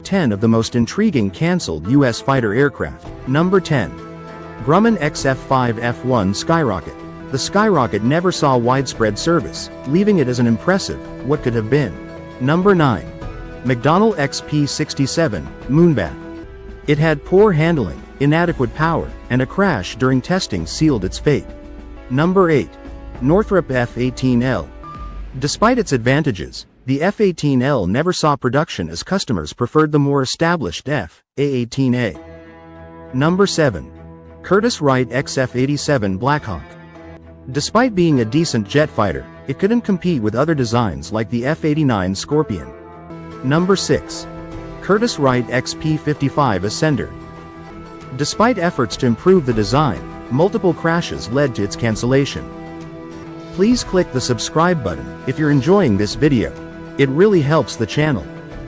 10 of the most intriguing cancelled U.S. fighter aircraft. Number 10. Grumman XF-5F1 Skyrocket. The Skyrocket never saw widespread service, leaving it as an impressive, what could have been. Number 9. McDonnell XP-67 Moonbat. It had poor handling, inadequate power, and a crash during testing sealed its fate. Number 8. Northrop F-18L. Despite its advantages, the F-18L never saw production as customers preferred the more established F-A-18A. Number 7. Curtiss-Wright XF-87 Blackhawk. Despite being a decent jet fighter, it couldn't compete with other designs like the F-89 Scorpion. Number 6. Curtiss-Wright XP-55 Ascender. Despite efforts to improve the design, multiple crashes led to its cancellation. Please click the subscribe button if you're enjoying this video. It really helps the channel.